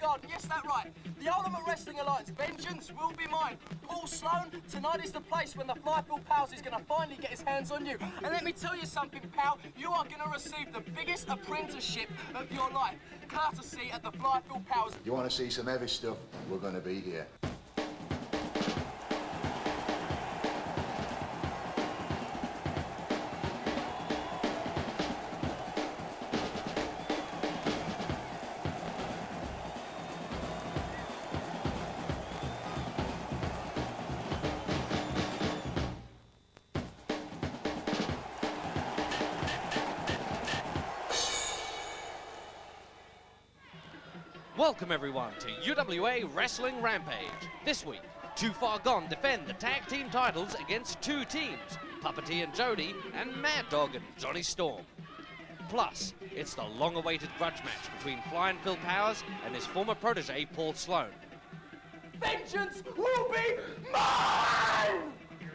Garden, yes, that's right. The Ultimate Wrestling Alliance, vengeance will be mine. Paul Sloan, tonight is the place when the Flyfield Pals is going to finally get his hands on you. And let me tell you something, pal, you are going to receive the biggest apprenticeship of your life, courtesy at the Flyfield Pals. You want to see some heavy stuff? We're going to be here. Welcome everyone to UWA Wrestling Rampage. This week, Too Far Gone defend the tag team titles against two teams, Puppety and Jody and Mad Dog and Johnny Storm. Plus, it's the long-awaited grudge match between Flying Phil Powers and his former protege Paul Sloan. Vengeance will be mine!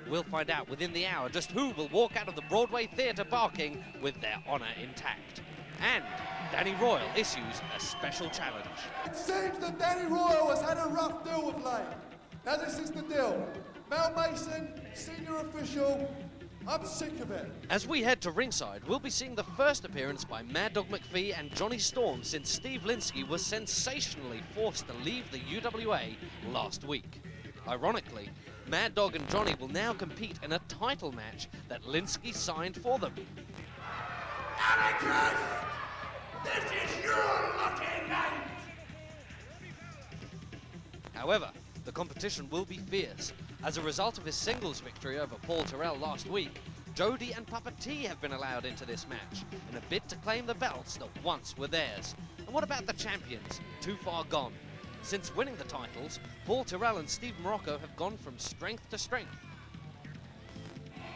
We'll find out within the hour just who will walk out of the Broadway theatre barking with their honour intact. And Danny Royal issues a special challenge. It seems that Danny Royal has had a rough deal with late. Now this is the deal. Mel Mason, senior official, I'm sick of it. As we head to ringside, we'll be seeing the first appearance by Mad Dog McPhie and Johnny Storm since Steve Linsky was sensationally forced to leave the UWA last week. Ironically, Mad Dog and Johnny will now compete in a title match that Linsky signed for them. Anarchist! This is your lucky night! However, the competition will be fierce. As a result of his singles victory over Paul Tyrell last week, Jody and Puppety have been allowed into this match in a bid to claim the belts that once were theirs. And what about the champions, Too Far Gone? Since winning the titles, Paul Tyrell and Steve Morocco have gone from strength to strength.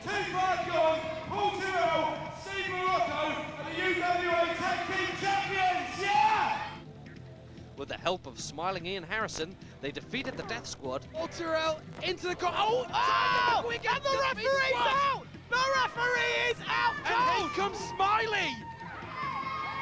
Too Far Gone, Paul Tyrell, Steve Morocco, and the UWA Tag Team Champions, yeah! With the help of smiling Ian Harrison, they defeated the Death Squad. Paul Tyrell into the corner. Oh! And the referee's out! The referee is out! And here comes Smiley!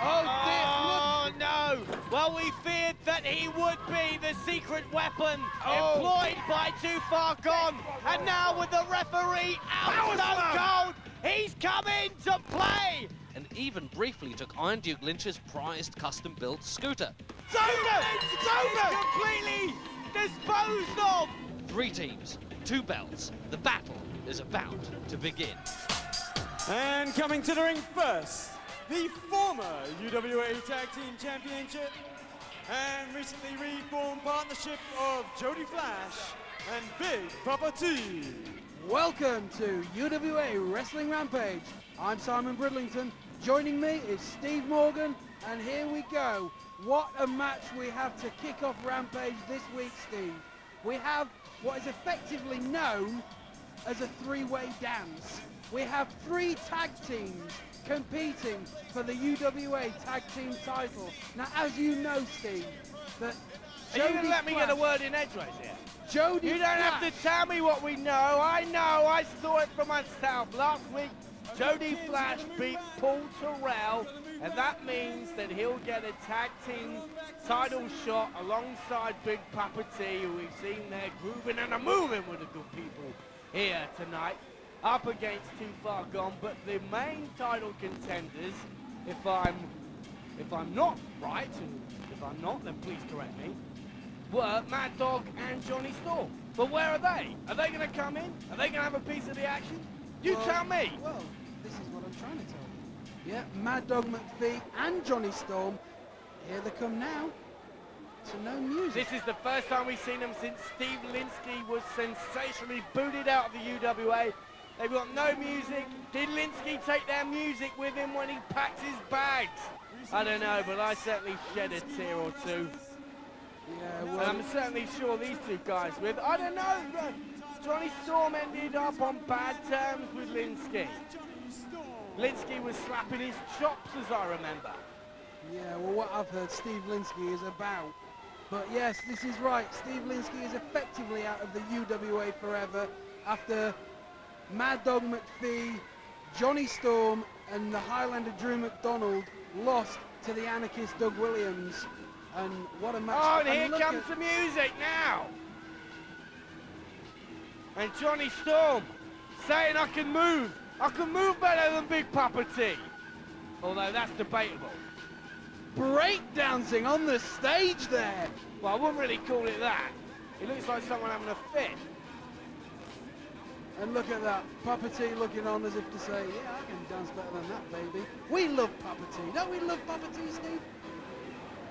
Oh no! Well, we feared that he would be the secret weapon employed by Too Far Gone, and now with the referee out, Stone Cold, he's coming to play! And even briefly took Iron Duke Lynch's prized custom-built scooter. It's over! It's over! Completely disposed of! 3 teams, 2 belts. The battle is about to begin. And coming to the ring first, the former UWA Tag Team Championship and recently reformed partnership of Jody Flash and Big Papa T. Welcome to UWA Wrestling Rampage. I'm Simon Bridlington. Joining me is Steve Morgan, and here we go. What a match we have to kick off Rampage this week, Steve. We have what is effectively known as a 3-way dance. We have 3 tag teams competing for the UWA Tag Team title. Now, as you know, Steve, that Are you going to let me get a word in edgeways here? Jody You don't have to tell me what we know. I know. I saw it for myself. Last week, Jody Flash beat Paul Tyrell, and that means that he'll get a tag team title shot alongside Big Papa T, who we've seen there grooving and moving with the good people here tonight, up against Too Far Gone. But the main title contenders, if I'm not right, and if I'm not, then please correct me, were Mad Dog and Johnny Storm. But where are they? Are they going to come in? Are they going to have a piece of the action? You tell me. Well, this is what I'm trying to tell you. Yeah, Mad Dog McPhie and Johnny Storm, here they come now. To no music. This is the first time we've seen them since Steve Linsky was sensationally booted out of the UWA. They've got no music. Did Linsky take their music with him when he packed his bags? I don't know, but I certainly shed a tear or two. Yeah, And well, I'm certainly sure these two guys with, I don't know, Johnny Storm ended up on bad terms with Linsky. Linsky was slapping his chops, as I remember. yeah, well, what I've heard Steve Linsky is about. But yes, this is right. Steve Linsky is effectively out of the UWA forever after Mad Dog McPhie, Johnny Storm, and the Highlander Drew McDonald lost to the anarchist Doug Williams. And what a match. Oh, and here look comes the music now. And Johnny Storm saying I can move better than Big Papa T. Although that's debatable. break dancing on the stage there. Well, I wouldn't really call it that. It looks like someone having a fit. And look at that, Papa T looking on as if to say, yeah, I can dance better than that, baby. We love Papa T. Don't we love Papa T, Steve?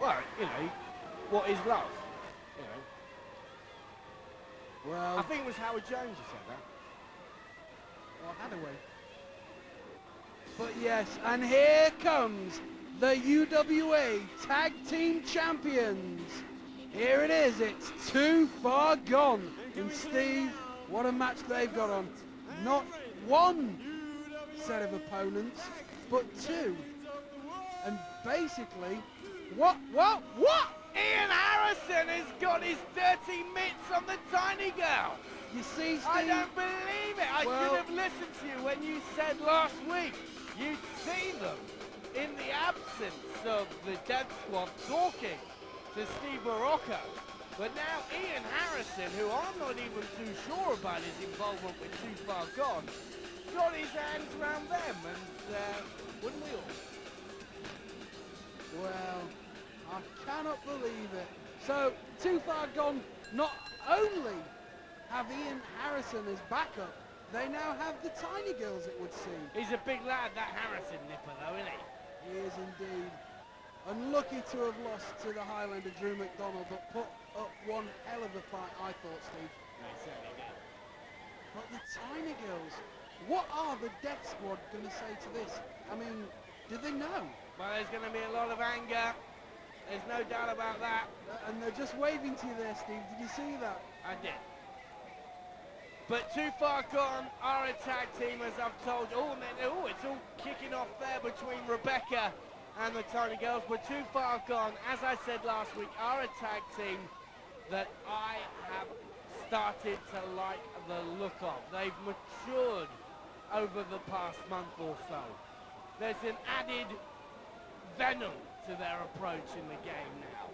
Well, you know, what is love? You know. Well, I think it was Howard Jones who said that. or Hadaway. But yes, and here comes the UWA Tag Team Champions. Here it is, it's Too Far Gone. And Steve, what a match they've got on. Not one set of opponents, but two. And basically, what? Ian Harrison has got his dirty mitts on the tiny girl. You see, Steve? I don't believe it. I should have listened to you when you said last week you'd see them in the absence of the Death Squad talking to Steve Morocco. But now Ian Harrison, who I'm not even too sure about his involvement with Too Far Gone, got his hands around them, and wouldn't we all? Well, I cannot believe it. So, Too Far Gone not only have Ian Harrison as backup, they now have the tiny girls, it would seem. He's a big lad, that Harrison nipper, though, isn't he? He is indeed. Unlucky to have lost to the Highlander Drew McDonald, but put up one hell of a fight, I thought, Steve. They certainly did. But the tiny girls, what are the Death Squad going to say to this? I mean, do they know? Well, there's going to be a lot of anger. There's no doubt about that. And they're just waving to you there, Steve. Did you see that? I did. But Too Far Gone are a tag team, as I've told you. Oh, it's all kicking off there between Rebecca and the Tiny Girls. But Too Far Gone, as I said last week, are a tag team that I have started to like the look of. They've matured over the past month or so. There's an added venom to their approach in the game now.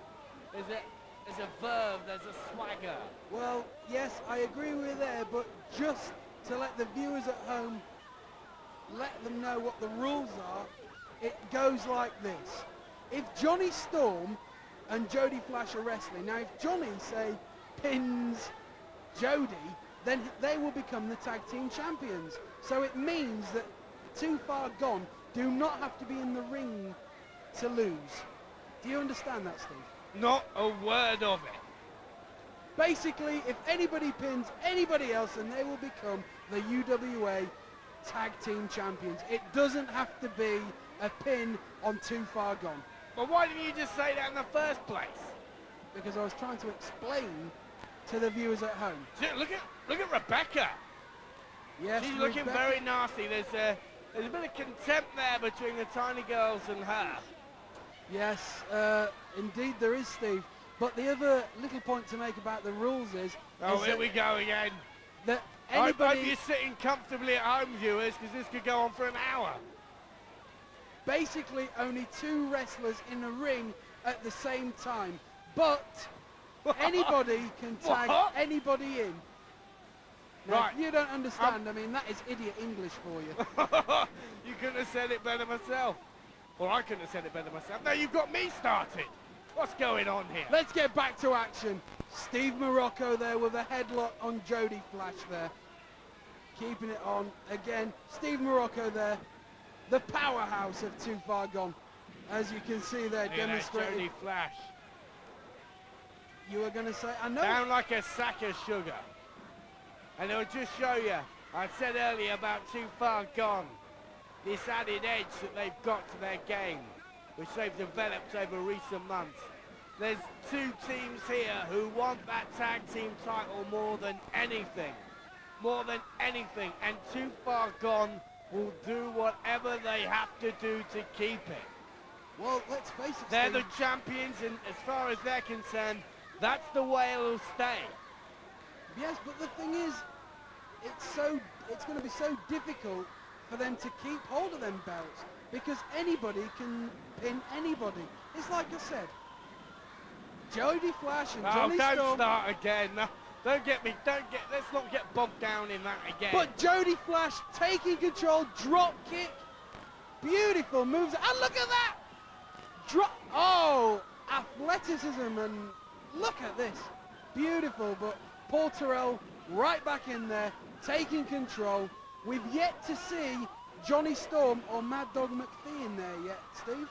There's a verve, there's a swagger. Well, yes, I agree with you there, but just to let the viewers at home, let them know what the rules are, it goes like this. If Johnny Storm and Jody Flash are wrestling, now if Johnny, say, pins Jody, then they will become the tag team champions. So it means that Too Far Gone do not have to be in the ring to lose. Do you understand that, Steve? Not a word of it. Basically, if anybody pins anybody else, then they will become the UWA Tag Team Champions. It doesn't have to be a pin on Too Far Gone. But why didn't you just say that in the first place? Because I was trying to explain to the viewers at home. Look at Rebecca. Yes, she's looking Rebecca. very nasty. There's a bit of contempt there between the Tiny Girls and her. Yes, indeed there is, Steve. But the other little point to make about the rules is... Oh, here we go again. That I anybody... hope you're sitting comfortably at home, viewers, because this could go on for an hour. Basically, only two wrestlers in a ring at the same time. But anybody can tag anybody in. Now, Right. if you don't understand, I mean, that is idiot English for you. You couldn't have said it better myself. Or I couldn't have said it better myself. No, you've got me started. What's going on here? Let's get back to action. Steve Morocco there with a headlock on Jody Flash there. Keeping it on. Again, Steve Morocco there. The powerhouse of Too Far Gone. As you can see there, demonstrating. Jody Flash. You were going to say, I know. Down like a sack of sugar. And it'll just show you, I said earlier about Too Far Gone. This added edge that they've got to their game, which they've developed over recent months. There's two teams here who want that tag team title more than anything. More than anything. And Too Far Gone will do whatever they have to do to keep it. Well, let's face it, They're Steve. the champions, and as far as they're concerned, that's the way it'll stay. Yes, but the thing is, it's going to be so difficult for them to keep hold of them belts because anybody can pin anybody. It's like I said, Jody Flash and Oh, Jonny don't Storm. start again. No, let's not get bogged down in that again. But Jody Flash taking control, drop kick. Beautiful moves. And look at that! Oh, athleticism, and look at this. Beautiful, but Paul Tyrell right back in there, taking control. We've yet to see Jonny Storm or Mad Dog McPhie in there yet, Steve.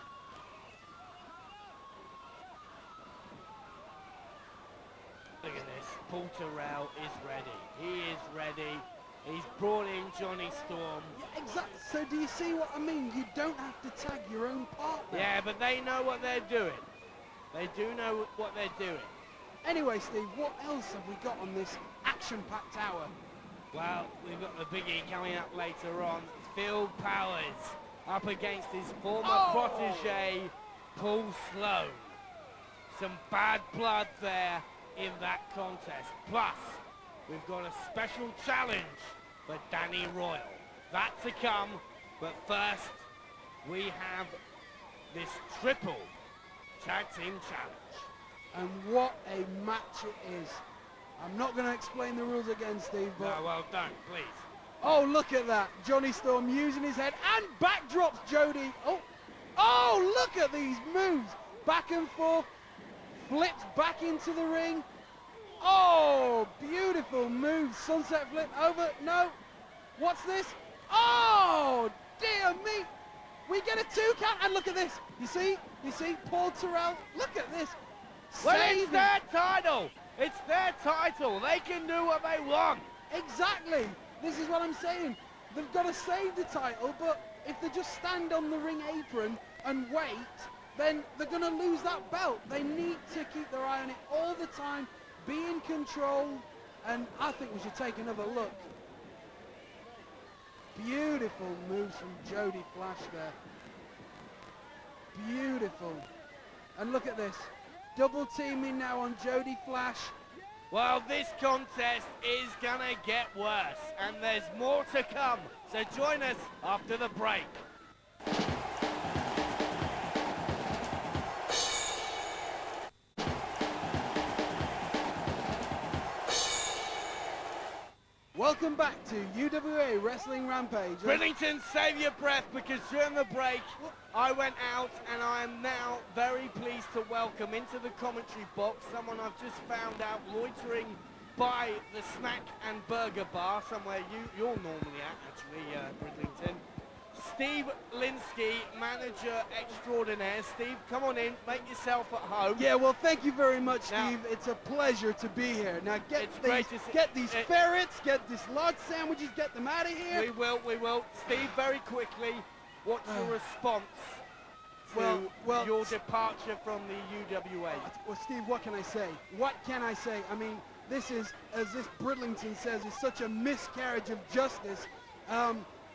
Look at this. Paul Tyrell is ready. He is ready. He's brought in Jonny Storm. Yeah, exactly. So do you see what I mean? You don't have to tag your own partner. Yeah, but they know what they're doing. They do know what they're doing. Anyway, Steve, what else have we got on this action-packed hour? Well, we've got the biggie coming up later on. Phil Powers up against his former protege, Paul Sloan. Some bad blood there in that contest. Plus, we've got a special challenge for Danny Royal. That to come, but first, we have this triple tag team challenge. And what a match it is. I'm not going to explain the rules again, Steve, but... No, well, don't, please. Oh, look at that. Jonny Storm using his head and backdrops Jody. Oh, look at these moves. Back and forth, flips back into the ring. Oh, beautiful move. Sunset flip over. No. What's this? Oh, dear me. We get a 2 count, and look at this. You see, Paul Tyrell. Look at this. Well, it's their title. It's their title. They can do what they want. Exactly. This is what I'm saying. They've got to save the title, but if they just stand on the ring apron and wait, then they're going to lose that belt. They need to keep their eye on it all the time, be in control, and I think we should take another look. Beautiful moves from Jody Flash there. Beautiful. And look at this. Double teaming now on Jody Flash. Well, this contest is gonna get worse, and there's more to come. So join us after the break. Welcome back to UWA Wrestling Rampage. Bridlington, save your breath, because during the break, I went out, and I am now very pleased to welcome into the commentary box someone I've just found out loitering by the snack and burger bar, somewhere you're normally at, actually, Bridlington. Steve Linsky, manager extraordinaire. Steve, come on in, make yourself at home. Yeah, well, thank you very much, Now, Steve. It's a pleasure to be here. Now, get great these ferrets, get these large sandwiches, get them out of here. We will. Steve, very quickly, what's your response to well, your departure from the UWA? Well, Steve, what can I say? What can I say? I mean, this is, as this Bridlington says, is such a miscarriage of justice.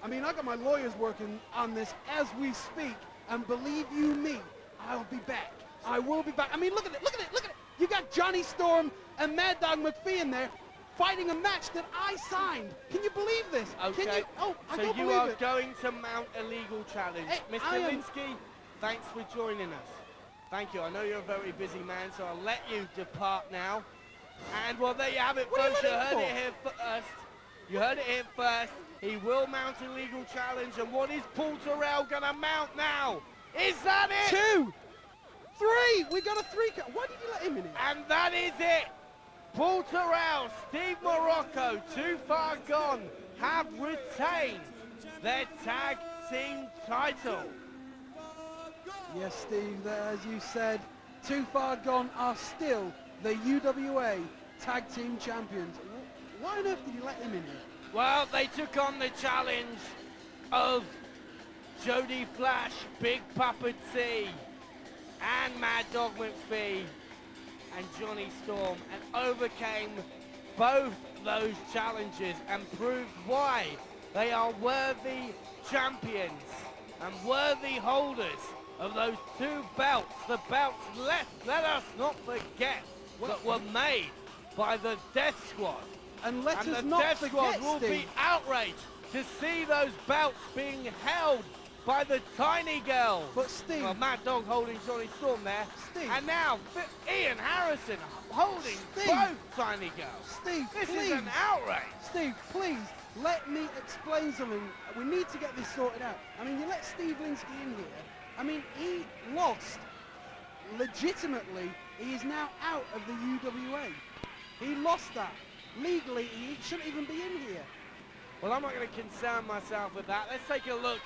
I mean, I got my lawyers working on this as we speak, and believe you me, I'll be back. I will be back. I mean, look at it, look at it, look at it. You got Jonny Storm and Mad Dog McPhie in there fighting a match that I signed. Can you believe this? Okay. Can you? Oh, I so don't you believe are it. going to mount a legal challenge. Hey, Mr. Linsky, thanks for joining us. Thank you. I know you're a very busy man, so I'll let you depart now. And, well, there you have it, folks. You heard it here first. You heard it here first. He will mount a legal challenge, and what is Paul Tyrell going to mount now? Is that it? 2, 3. We got a 3 count. Why did you let him in here? And that is it. Paul Tyrell, Steve Morocco, Too Far Gone, have retained their tag team title. Yes, Steve, as you said, Too Far Gone are still the UWA Tag Team Champions. Why on earth did you let him in here? Well, they took on the challenge of Jody Flash, Big Papa T, and Mad Dog McPhie, and Jonny Storm, and overcame both those challenges and proved why they are worthy champions and worthy holders of those 2 belts. The belts, let us not forget, that were made by the Death Squad. And let and us the not Death forget, Squad will Steve, be outraged to see those belts being held by the tiny girl. But Steve... Well, Mad Dog holding Johnny Storm there. Steve. And now Ian Harrison holding Steve. both tiny girls. Steve, This please. is an outrage. Steve, please, let me explain something. We need to get this sorted out. I mean, you let Steve Linsky in here. I mean, he lost. Legitimately, he is now out of the UWA. He lost that. Legally, he shouldn't even be in here. Well, I'm not going to concern myself with that. Let's take a look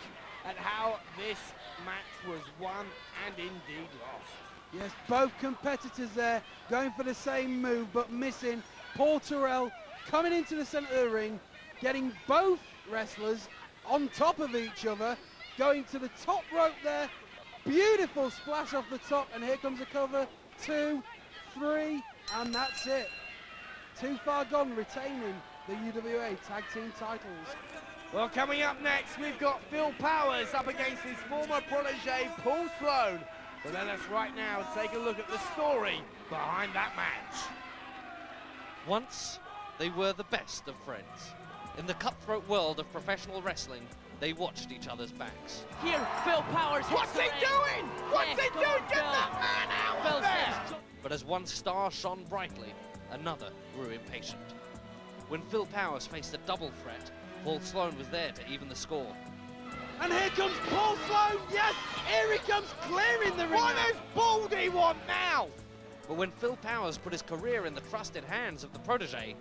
at how this match was won and indeed lost. Yes, both competitors there going for the same move, but missing. Paul Tyrell coming into the center of the ring, getting both wrestlers on top of each other, going to the top rope there. Beautiful splash off the top, and here comes a cover. 2, 3, and that's it. Too Far Gone retaining the UWA Tag Team titles. Well, coming up next, we've got Phil Powers up against his former protege, Paul Sloan. But let us right now take a look at the story behind that match. Once, they were the best of friends. In the cutthroat world of professional wrestling, they watched each other's backs. Here, Phil Powers. What's he doing? What's he come doing? on, Get Phil. that man out Phil of there! says, But as one star shone brightly, another grew impatient. When Phil Powers faced a double threat, Paul Sloan was there to even the score. And here comes Paul Sloan. Yes, here he comes, clearing the ring. What does Baldy want now? But when Phil Powers put his career in the trusted hands of the protege,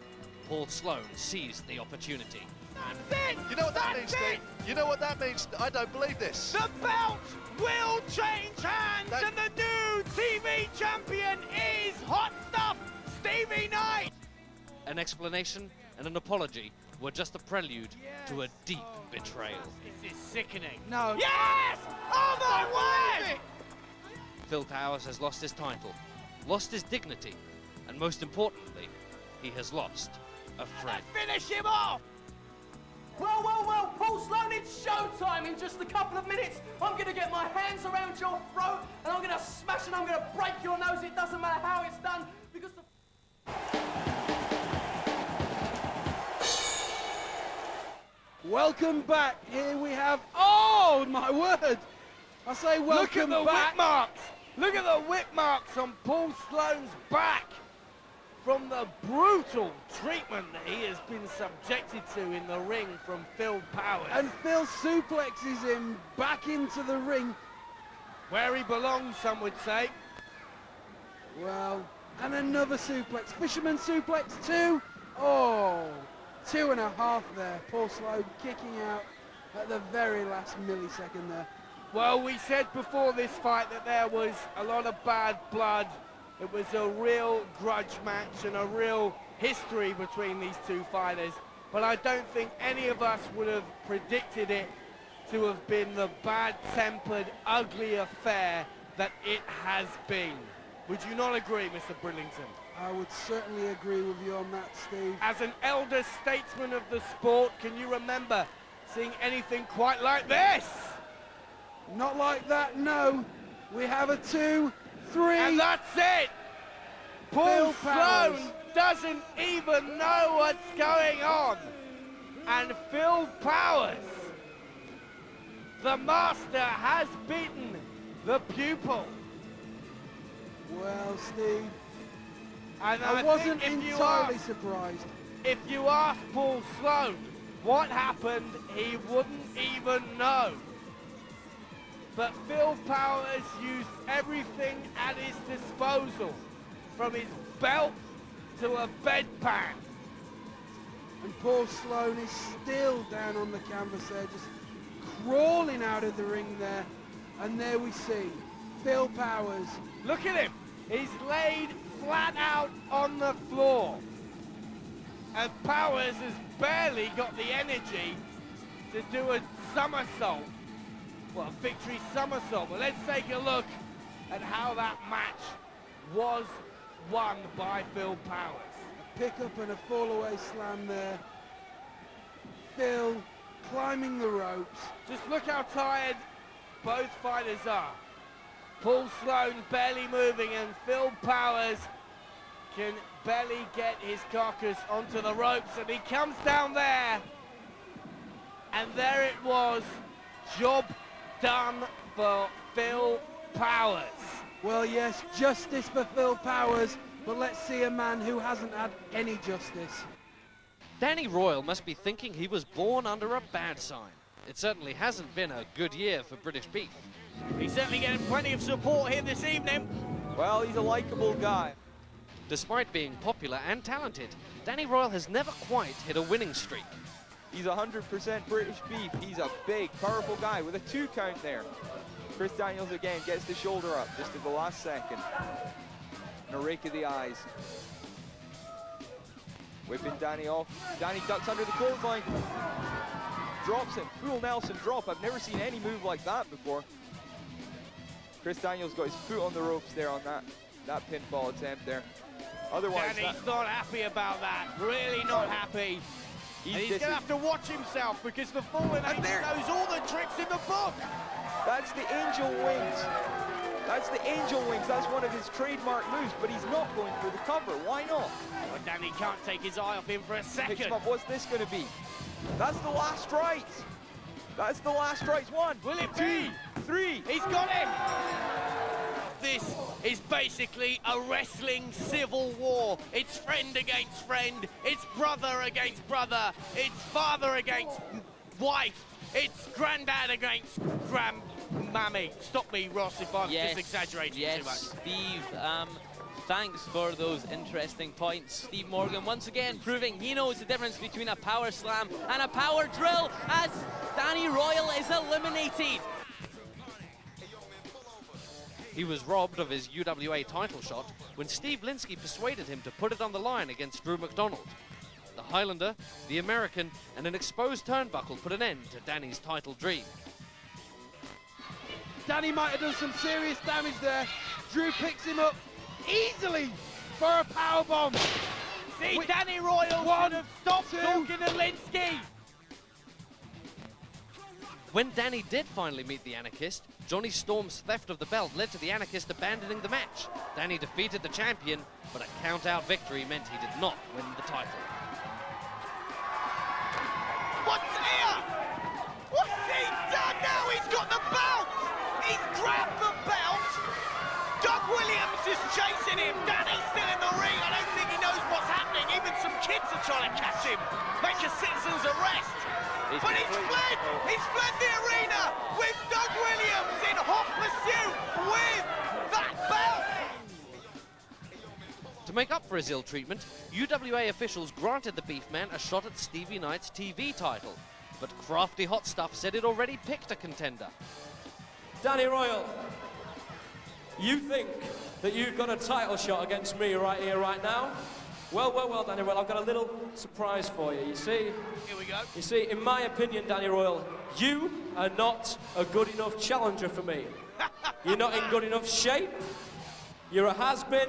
Paul Sloan seized the opportunity. That's it! You know what that That's means, it! Steve? You know what that means? I don't believe this. The belt will change hands, and the new TV champion is hot stuff, Stevie Knight! An explanation and an apology were just a prelude to a deep betrayal. This is sickening. No. Yes! Oh my word! Phil Powers has lost his title, lost his dignity, and most importantly, he has lost a friend. Finish him off! Well, well, well, Paul Sloan, it's showtime in just a couple of minutes. I'm going to get my hands around your throat, and I'm going to smash and I'm going to break your nose. It doesn't matter how it's done, because the... Welcome back. Here we have, oh my word. I say welcome Look at the back. whip marks! Look at the whip marks on Paul Sloan's back from the brutal treatment that he has been subjected to in the ring from Phil Powers. And Phil suplexes him back into the ring. Where he belongs, some would say. Well, and another suplex. Fisherman suplex 2. Oh, 2.5 there. Paul Sloan kicking out at the very last millisecond there. Well, we said before this fight that there was a lot of bad blood. It was a real grudge match and a real history between these two fighters. But I don't think any of us would have predicted it to have been the bad-tempered, ugly affair that it has been. Would you not agree, Mr. Bridlington? I would certainly agree with you on that, Steve. As an elder statesman of the sport, can you remember seeing anything quite like this? Not like that, no. We have a 2, 3. And that's it! Paul Phil Powers. Sloan doesn't even know what's going on. And Phil Powers, the master, has beaten the pupil. Well, Steve, And I I wasn't think entirely surprised. if you ask Paul Sloan what happened, he wouldn't even know. But Phil Powers used everything at his disposal, from his belt to a bedpan. And Paul Sloan is still down on the canvas there, just crawling out of the ring there. And there we see Phil Powers. Look at him. He's laid flat out on the floor. And Powers has barely got the energy to do a somersault. Well, a victory somersault. But let's take a look at how that match was won by Phil Powers. A pickup and a fall-away slam there. Phil climbing the ropes. Just look how tired both fighters are. Paul Sloan barely moving, and Phil Powers can barely get his carcass onto the ropes, and he comes down there, and there it was, job done for Phil Powers. Well, yes, justice for Phil Powers, but let's see a man who hasn't had any justice. Danny Royal must be thinking he was born under a bad sign. It certainly hasn't been a good year for British Beef. He's certainly getting plenty of support here this evening. Well, he's a likable guy. Despite being popular and talented, Danny Royal has never quite hit a winning streak. He's 100% British Beef. He's a big, powerful guy with a 2 count there. Chris Daniels again gets the shoulder up just at the last second. And a rake of the eyes. Whipping Danny off. Danny ducks under the clothesline. Drops him. Full Nelson drop. I've never seen any move like that before. Chris Daniels got his foot on the ropes there on that pinfall attempt there. Otherwise, Danny's not happy about that. Really not happy. He's going to have to watch himself because the Fallen Angel knows all the tricks in the book. That's the angel wings. That's the angel wings. That's one of his trademark moves, but he's not going for the cover. Why not? Well, Danny can't take his eye off him for a second. Picks him up. What's this going to be? That's the last strikes. That's the last strikes. 1, Will it 2, be? 3. He's got him. This is basically a wrestling civil war. It's friend against friend. It's brother against brother. It's father against wife. It's granddad against grandmammy. Stop me, Ross, if I'm just exaggerating too much. Steve, thanks for those interesting points. Steve Morgan once again proving he knows the difference between a power slam and a power drill as Danny Royal is eliminated. He was robbed of his UWA title shot when Steve Linsky persuaded him to put it on the line against Drew McDonald. The Highlander, the American, and an exposed turnbuckle put an end to Danny's title dream. Danny might have done some serious damage there. Drew picks him up easily for a powerbomb. See, Danny Royal should have stopped talking to Linsky. When Danny did finally meet the Anarchist, Johnny Storm's theft of the belt led to the Anarchist abandoning the match. Danny defeated the champion, but a count-out victory meant he did not win the title. What's here? What's he done now? He's got the belt. He's grabbed the belt. Doug Williams is chasing him. Danny's still in the ring. I don't think he knows what's happening. Even some kids are trying to catch him. Make a citizen's arrest. But he's fled! He's fled the arena with Doug Williams in hot pursuit with that belt! To make up for his ill treatment, UWA officials granted the Beefman a shot at Stevie Knight's TV title, but crafty Hot Stuff said it already picked a contender. Danny Royal, you think that you've got a title shot against me right here, right now? Well, Danny Royal, I've got a little surprise for you. You see? Here we go. You see, in my opinion, Danny Royal, you are not a good enough challenger for me. You're not in good enough shape. You're a has-been.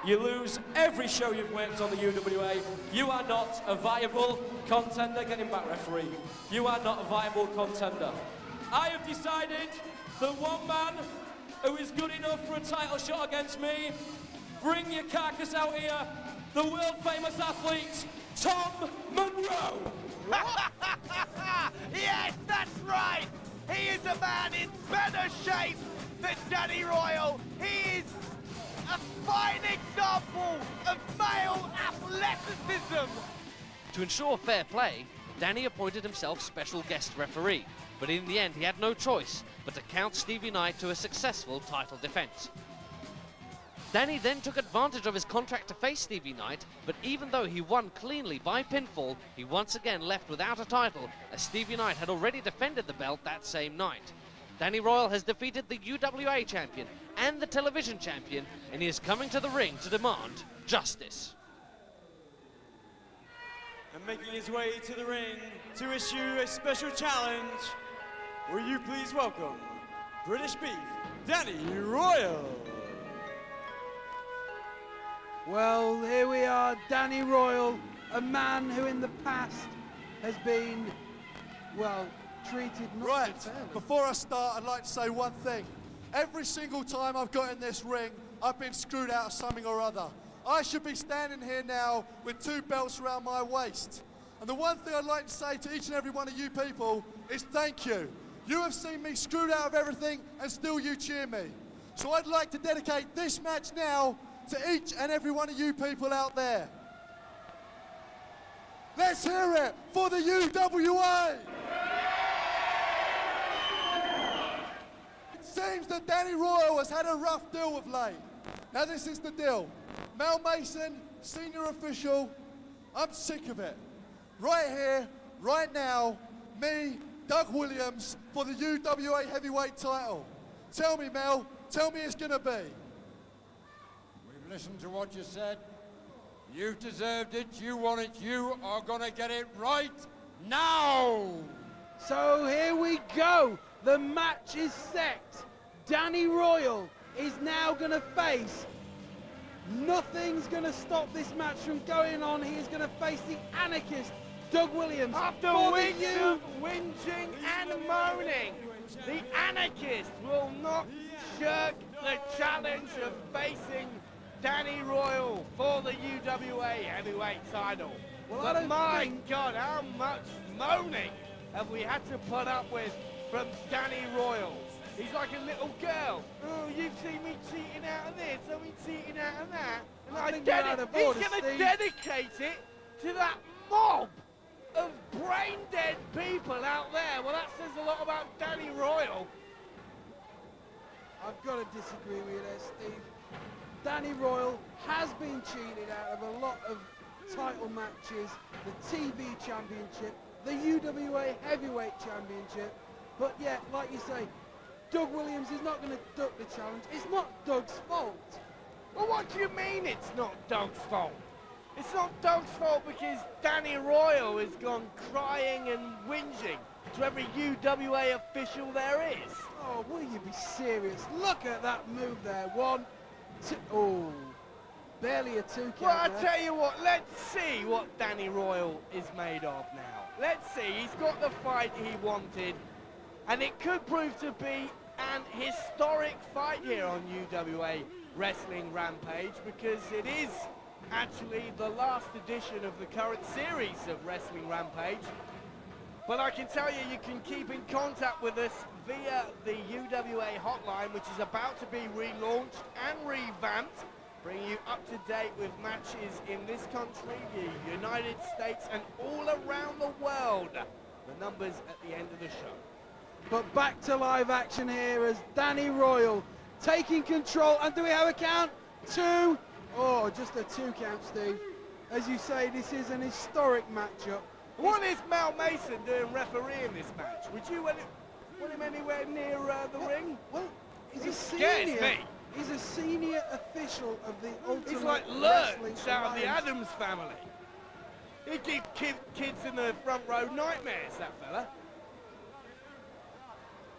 You lose every show you've worked on the UWA. You are not a viable contender. Get him back, referee. You are not a viable contender. I have decided the one man who is good enough for a title shot against me, bring your carcass out here, the world-famous athlete, Tom Monroe. Yes, that's right. He is a man in better shape than Danny Royal. He is a fine example of male athleticism. To ensure fair play, Danny appointed himself special guest referee, but in the end he had no choice but to count Stevie Knight to a successful title defense. Danny then took advantage of his contract to face Stevie Knight, but even though he won cleanly by pinfall, he once again left without a title, as Stevie Knight had already defended the belt that same night. Danny Royal has defeated the UWA champion and the television champion, and he is coming to the ring to demand justice. And making his way to the ring to issue a special challenge, will you please welcome British Beef, Danny Royal. Well, here we are, Danny Royal, a man who in the past has been, well, treated not so fairly. Before I start, I'd like to say one thing. Every single time I've got in this ring, I've been screwed out of something or other. I should be standing here now with 2 belts around my waist. And the one thing I'd like to say to each and every one of you people is thank you. You have seen me screwed out of everything and still you cheer me. So I'd like to dedicate this match now to each and every one of you people out there. Let's hear it for the UWA! It seems that Danny Royal has had a rough deal of late. Now this is the deal. Mel Mason, senior official, I'm sick of it. Right here, right now, me, Doug Williams, for the UWA heavyweight title. Tell me, Mel, tell me it's gonna be. We've listened to what you said. You've deserved it, you want it, you are gonna get it right now! So here we go. The match is set. Danny Royal is now going to face. Nothing's going to stop this match from going on. He is going to face the anarchist, Doug Williams. After weeks of whinging and moaning, the anarchist will not shirk the challenge of facing Danny Royal for the UWA heavyweight title. Well, but my God, how much moaning have we had to put up with from Danny Royal? He's like a little girl. Oh, you've seen me cheating out of this, I've been cheating out of that. And he's going to dedicate it to that mob of brain-dead people out there. Well, that says a lot about Danny Royal. I've got to disagree with you there, Steve. Danny Royal has been cheated out of a lot of title matches, the TV championship, the UWA heavyweight championship, but yet, like you say, Doug Williams is not going to duck the challenge. It's not Doug's fault. Well, what do you mean it's not Doug's fault? It's not Doug's fault because Danny Royal has gone crying and whinging to every UWA official there is. Oh, will you be serious? Look at that move there. 1, 2, oh, barely a 2 count. Well, I tell you what, let's see what Danny Royal is made of now. Let's see, he's got the fight he wanted, and it could prove to be an historic fight here on UWA Wrestling Rampage, because it is actually the last edition of the current series of Wrestling Rampage. But I can tell you, you can keep in contact with us via the UWA hotline, which is about to be relaunched and revamped, bringing you up to date with matches in this country, the United States, and all around the world. The numbers at the end of the show. But back to live action here as Danny Royal taking control. And do we have a count? 2. Oh, just a 2 count, Steve. As you say, this is an historic matchup. What is Mel Mason doing refereeing this match? Would you want him anywhere near the ring? Well, he's a scares senior. me. He's a senior official of the Ultimate He's like Wrestling Lurch out of the Alliance. Addams Family. He'd give kids in the front row nightmares, that fella.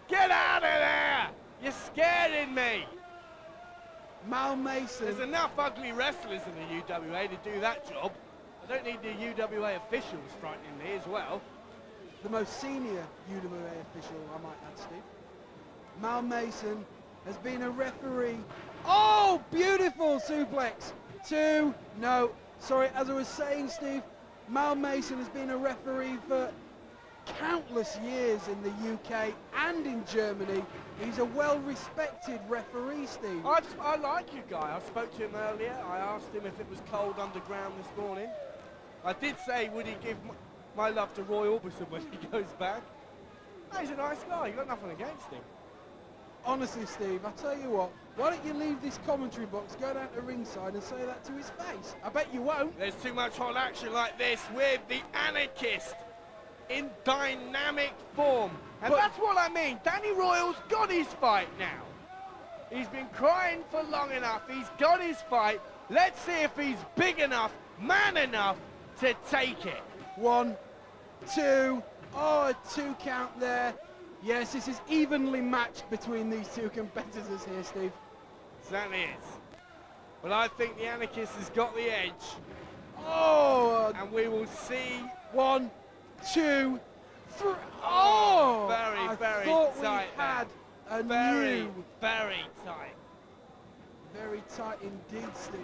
Get out of there! You're scaring me! Mal Mason. There's enough ugly wrestlers in the UWA to do that job. I don't need the UWA officials frightening me as well. The most senior UWA official, I might add, Steve. Mal Mason has been a referee. Oh, beautiful suplex. 2, no, sorry, as I was saying, Steve, Mal Mason has been a referee for countless years in the UK and in Germany. He's a well-respected referee, Steve. I like you, guy. I spoke to him earlier. I asked him if it was cold underground this morning. I did say, would he give my love to Roy Orbison when he goes back? Oh, he's a nice guy. You've got nothing against him. Honestly, Steve, I tell you what, why don't you leave this commentary box, go down to ringside and say that to his face? I bet you won't. There's too much hot action like this with the anarchist in dynamic form. And that's what I mean. Danny Royal's got his fight now. He's been crying for long enough. He's got his fight. Let's see if he's big enough, man enough to take it. 1, 2, oh, a 2 count there. Yes, this is evenly matched between these 2 competitors here, Steve. Certainly is. But I think the anarchist has got the edge. Oh! And we will see. 1, 2, 3. Oh! Very, very thought tight. We had a very, new. very tight. Very tight indeed, Steve.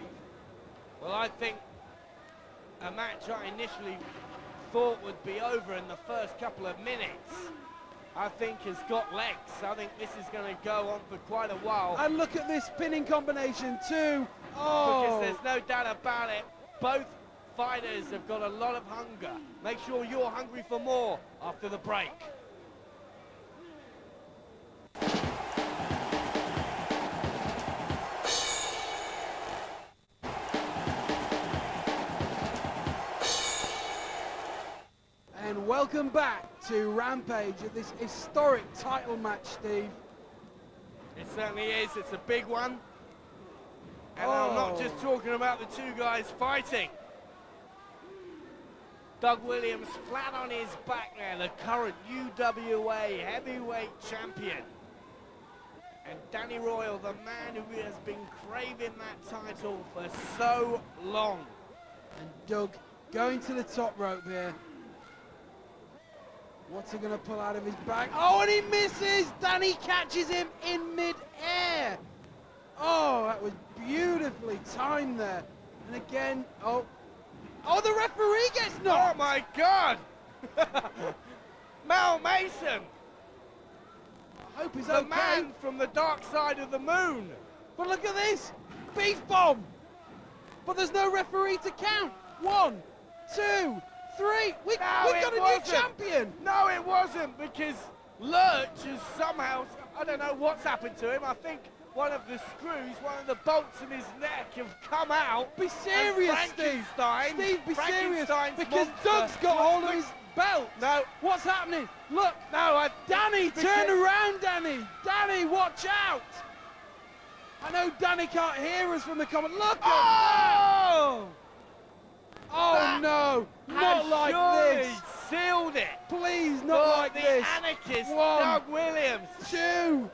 Well, I think a match I initially thought would be over in the first couple of minutes I think has got legs. I think this is going to go on for quite a while. And look at this pinning combination too. Oh! Because there's no doubt about it. Both fighters have got a lot of hunger. Make sure you're hungry for more after the break. And welcome back to Rampage at this historic title match, Steve. It certainly is. It's a big one. And I'm not just talking about the two guys fighting. Doug Williams flat on his back there, the current UWA heavyweight champion. And Danny Royal, the man who has been craving that title for so long. And Doug going to the top rope here. What's he going to pull out of his bag? Oh, and he misses! Danny catches him in mid-air. Oh, that was beautifully timed there. And again, oh, the referee gets knocked! Oh my God! Mal Mason! I hope he's the okay. Man from the dark side of the moon. But look at this! Beef bomb! But there's no referee to count. 1, 2, 3. We've got a new champion! No, it wasn't, because Lurch has somehow, I don't know what's happened to him. I think one of the screws, one of the bolts in his neck have come out. Be serious, Steve! Steve, be serious, because Doug's got hold of his belt. No. What's happening? Look! No, Danny, turn around, Danny! Danny, watch out! I know Danny can't hear us from the comment. Look! Oh! Oh no! Not like this! Sealed it! Please, not like this! The anarchist, 1, Doug Williams. 2.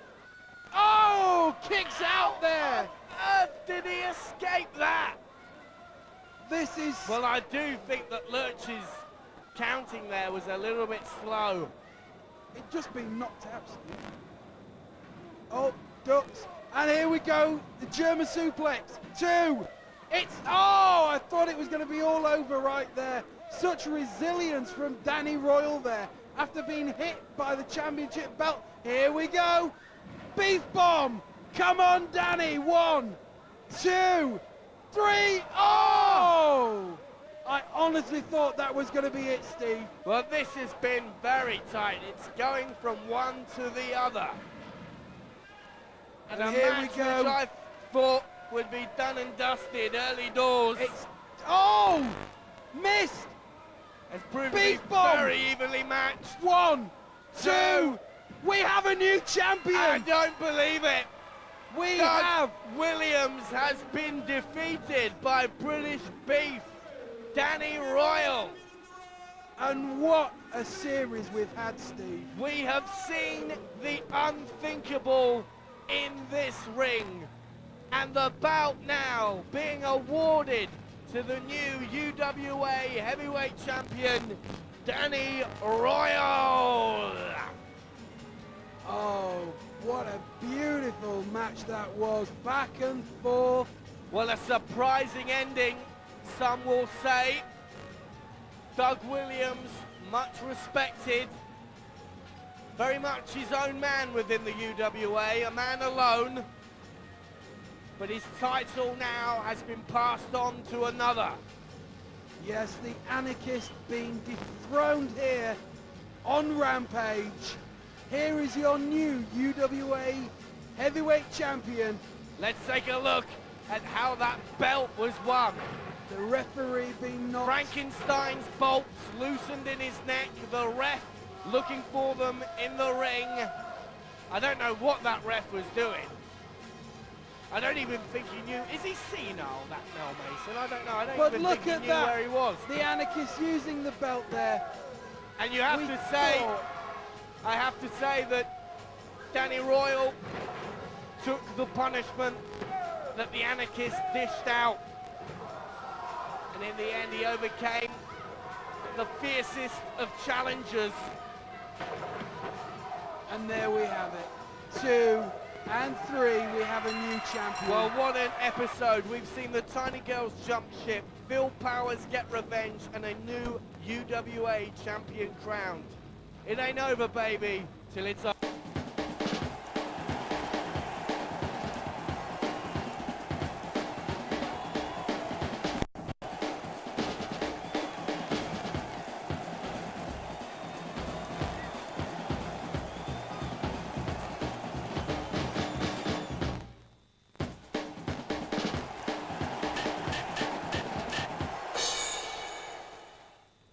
Oh! Kicks out there! How on earth did he escape that? This is... Well, I do think that Lurch's counting there was a little bit slow. It just been knocked out. Oh, ducks. And here we go. The German suplex. 2. It's... Oh, I thought it was going to be all over right there. Such resilience from Danny Royal there. After being hit by the championship belt. Here we go. Beef bomb. Come on, Danny. 1, 2, 3. Oh! I honestly thought that was going to be it, Steve. Well, this has been very tight. It's going from one to the other. And a here match we go. which I thought would be done and dusted early doors. It's... Oh! Missed! Has proven Beef to be bomb. very evenly matched. 1, 2. We have a new champion. I don't believe it. We Doug have... Williams has been defeated by British Beef, Danny Royal. And what a series we've had, Steve. We have seen the unthinkable in this ring. And the bout now being awarded to the new UWA heavyweight champion, Danny Royal. Oh, what a beautiful match that was. Back and forth. Well, a surprising ending, some will say. Doug Williams, much respected. Very much his own man within the UWA, a man alone. But his title now has been passed on to another. Yes, the anarchist being dethroned here on Rampage. Here is your new UWA heavyweight champion. Let's take a look at how that belt was won. The referee being knocked. Frankenstein's bolts loosened in his neck. The ref looking for them in the ring. I don't know what that ref was doing. I don't even think he knew. Is he senile, that Mel Mason? I don't know. I don't even think he knew where he was. The anarchist using the belt there. And you have to say, I have to say that Danny Royal took the punishment that the anarchist dished out. And in the end, he overcame the fiercest of challengers. And there we have it. 2 and 3, we have a new champion. Well, what an episode. We've seen the Tiny Girls jump ship, Phil Powers get revenge, and a new UWA champion crowned. It ain't over, baby. till it's up.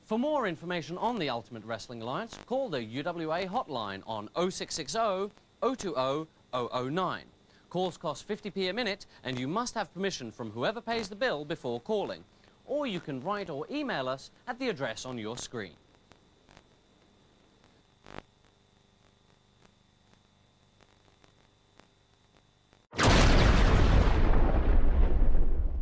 For more information on the Ultimate Wrestling Alliance, call the UWA hotline on 0660 020 009. Calls cost 50p a minute, and you must have permission from whoever pays the bill before calling. Or you can write or email us at the address on your screen.